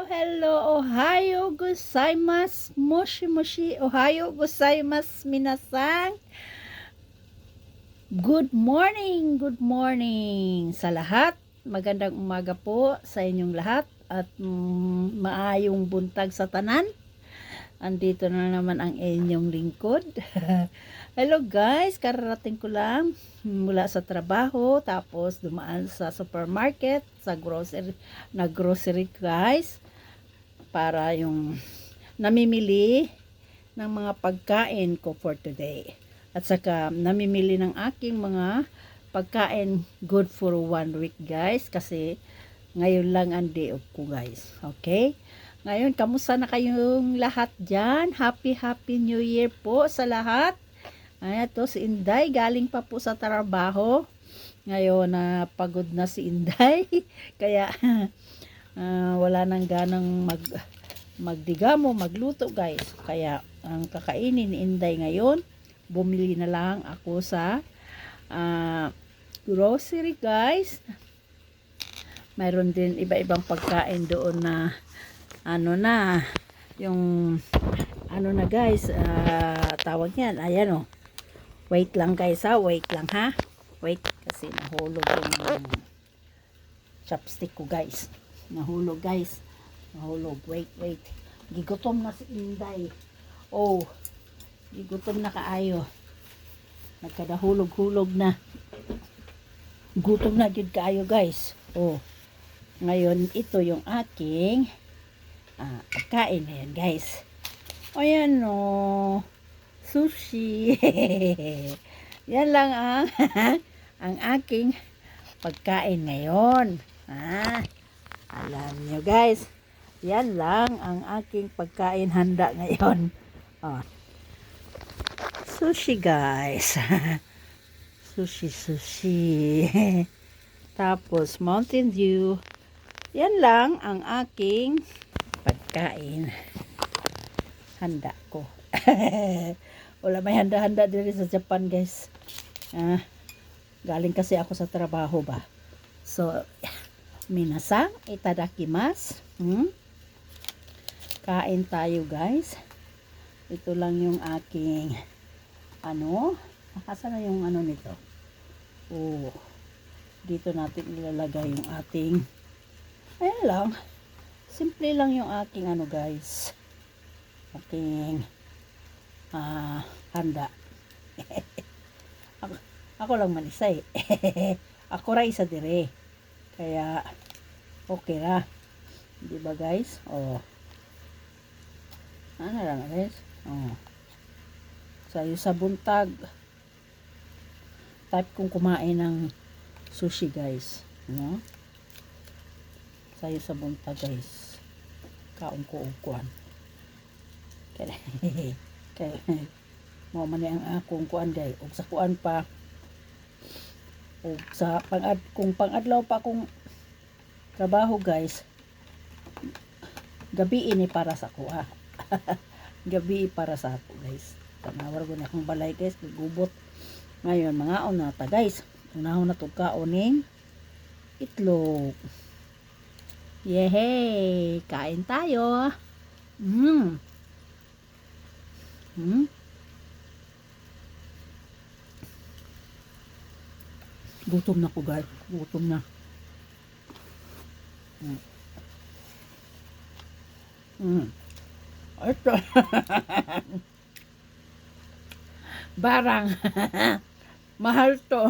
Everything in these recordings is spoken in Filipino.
hello, Ohayo gozaimasu, moshi moshi, Ohayo gozaimasu, minasang. Good morning sa lahat. Magandang umaga po sa inyong lahat at maayong buntag sa tanan. Andito na naman ang inyong lingkod. Hello guys, kararating ko lang mula sa trabaho, tapos dumaan sa supermarket, sa grocery guys, para yung namimili ng mga pagkain ko for today. At saka namimili ng aking mga pagkain good for 1 week guys, kasi ngayon lang ang day off ko guys. Okay? Ngayon, kamusta na kayong lahat dyan? Happy New Year po sa lahat. Ayan to, si Inday, galing pa po sa trabaho. Ngayon, pagod na si Inday. Kaya, wala nang ganang magdigamo, magluto guys. Kaya, ang kakainin ni Inday ngayon, bumili na lang ako sa grocery guys. Mayroon din iba-ibang pagkain doon na yung guys, tawag yan, ayan o. Wait lang guys wait lang ha. Wait, kasi nahulog yung chopstick ko guys. Nahulog guys. Nahulog, wait. Gigutom na si Inday. Oh, gigutom na kaayo. Nagkadahulog-hulog na. Gutom na jud kaayo guys. Oh, ngayon ito yung aking pagkain na yan guys. O yan o, sushi. Yan lang ang aking pagkain ngayon. Alam nyo guys, yan lang ang aking pagkain handa ngayon. Sushi guys. Sushi. Tapos Mountain Dew. Yan lang ang aking pagkain handa ko. Wala may handa-handa dito sa Japan guys. Galing kasi ako sa trabaho ba. So, minasang itadakimasu. Kain tayo guys. Ito lang yung aking asan na yung nito. Oh, dito natin ilalagay yung ating, ayan lang, simple lang yung aking guys, aking handa. ako lang manisay. Ako ra isa dire, kaya okay ra, di ba guys? Ano lang guys, sayo sa buntag type kong kumain ng sushi guys, sayo sa buntag guys, kaon ko ugkuan. Kaya mo man ang akong kuan day, ug sa kuan pa, ug sa kung pangadlaw pa akong trabaho guys, gabi ini para sa kuha. Gabi para sa ako guys. Tanawar ko na akong balay guys, gubot. Ngayon mga na ta guys, unahon na to kaoning itlog. Yehey, kain tayo. Gutom na ko guys, gutom na. Ito. Barang. Mahal to.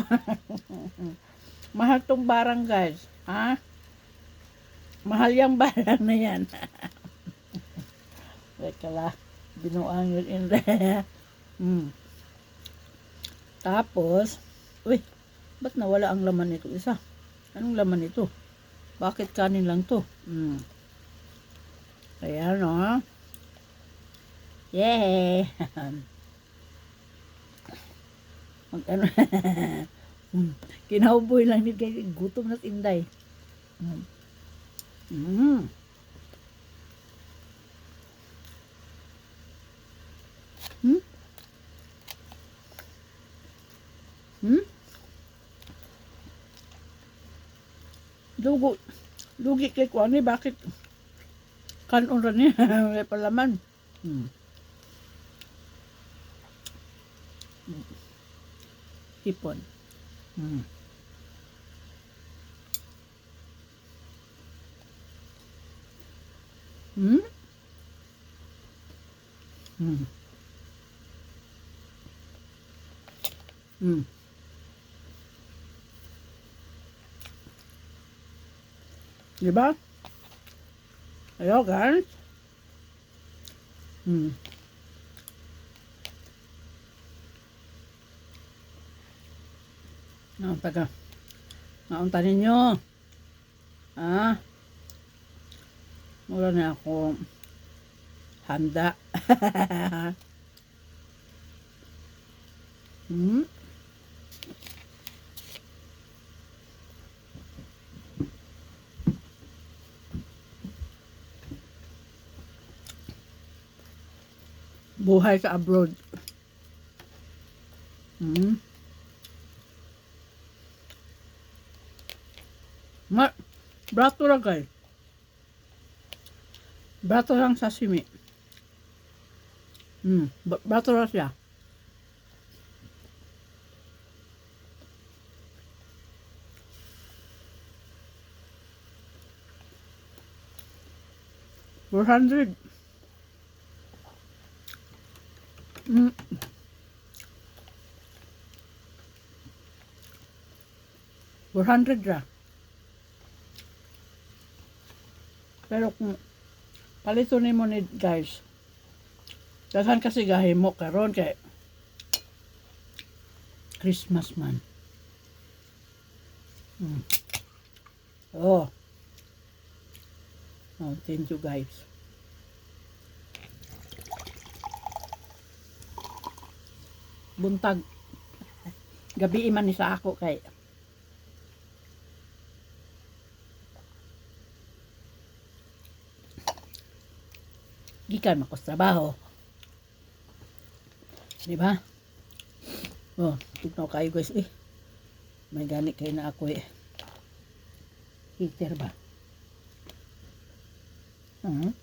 Mahal tong barang guys. Mahal yung barang na yan. Teka lang, binuang yun in there. Tapos, ba't nawala ang laman nito isa? Anong laman nito? Bakit kanin lang to? Ayan o. Yay! Kinauboy lang nito guys. Gutom na Inday. Lugi kay kuan bakit Kanon ra ni. May palaman. Hmm. Hipon. Hmm. Hmm? Hmm. Hmm. Diba? Ayo guys. Hmm. Taga. Naunta ninyo. Ah, mura na ako handa. Hmm? Buhay sa abroad. Hmm? Ma, brato lang kay. Brato lang sashimi. Hmm, brato lang siya. $400. Hmm. $400 ra. Pero kung palito nimo ni guys, daghan kasi gahimo karon kay Christmas man. Hmm. Oh. Oh, thank you guys. Buntag. Gabi man ni sa ako kay gikan mako sa trabaho. Di ba? Oh, tugnaw kayo guys eh. May gani kay na ako eh. Heater ba? Hmm.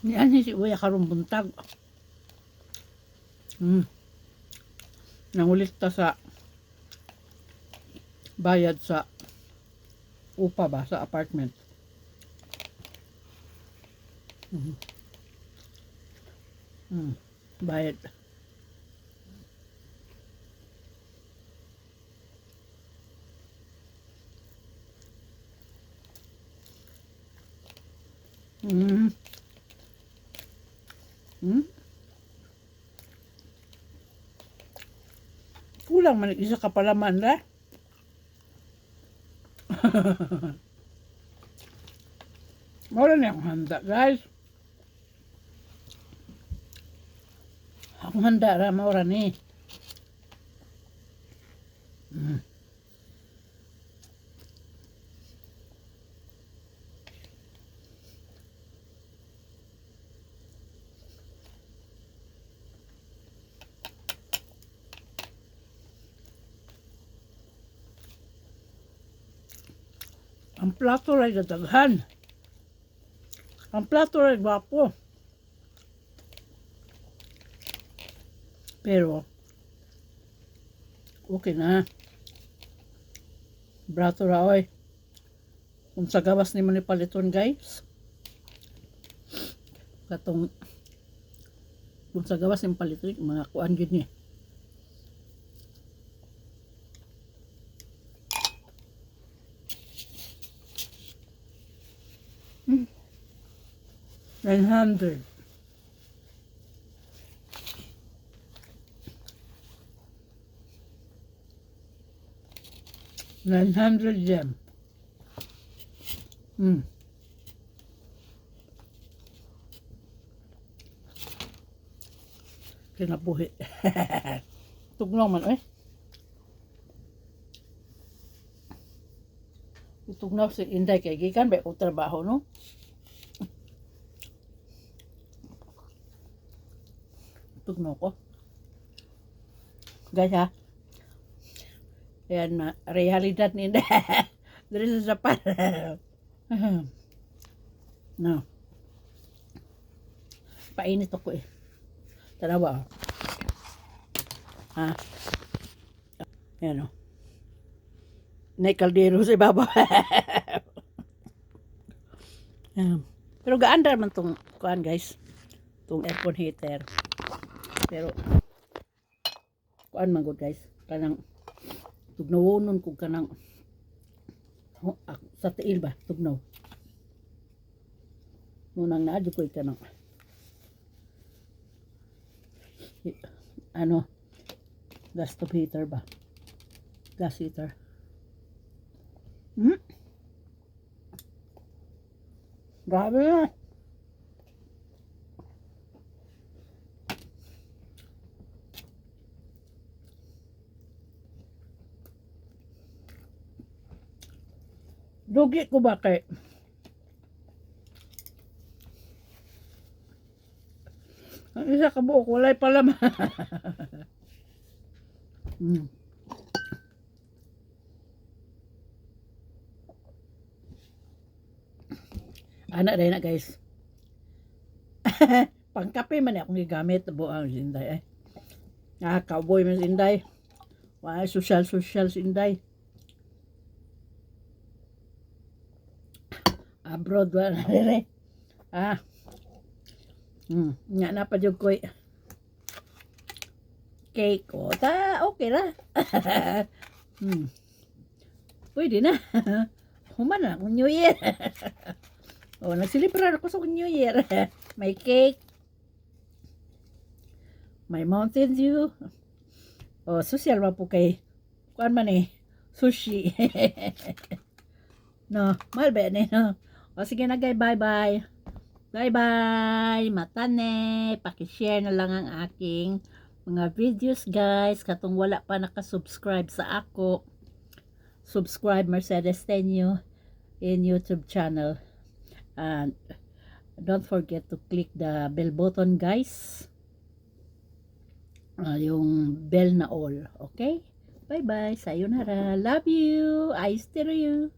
Yan si Uya karong buntag. Hmm. Nangulit ta sa bayad sa upa ba sa apartment. Hmm. Hmm. Bayad. Hmm. Hmm. Kulang man isa ka palaman la. Mawala na akong handa guys. Akong handa ra mawala ni. Hmm. Ang plato ray daghan. Ang plato ray gwapo. Pero okay na. Brato ra oy. Kung sa gawas ni mo ni paliton guys. Katong kung sa gawas ni paliton mga kuan gid ni. Hmm. 900. 900 yen. Hmm. Kinabuhi. Tugnaw man eh. Tugnaw si Inday kay gikan ba o trabaho no. Tugnaw ko. Guys ha. Yan na realidad ni Inday. Diri sa Japan. No. Painit ako eh. Tanawa. Ha. Yan o. Nay kaldero sa ibabaw. Pero gaandar man tong kuan guys. Tong aircon heater. Pero kuan man gud guys. Kanang tugnawonon kog kanang sa tiil ba tugnaw. Munang naadyo ko kanang ano gas stove heater ba? Gas heater. Grabe na. Dugi ko ba kay ang isa ka buok walay pala ma. Anak dahil na guys. Pangkape man akong gigamit buang sinday eh. Cowboy man sinday. Wala social sinday. Abroad ba na rin. Nga na pa dyan ko cake ko. Ta okay ra. Pwede na. Human na kung New Year. Oh, nagsilibrar ako sa New Year. May cake. May Mountain Dew. Oh, social ba po kay kuan man eh. Sushi. No, mahal ba yan eh, no? O sige na guys, bye-bye. Bye-bye. Matane. Pakishare na lang ang aking mga videos guys. Katong wala pa nakasubscribe sa ako. Subscribe Mercedes Tenyo in YouTube channel. And don't forget to click the bell button guys. Yung bell na all. Okay? Bye-bye. Sayonara. Love you. I still you.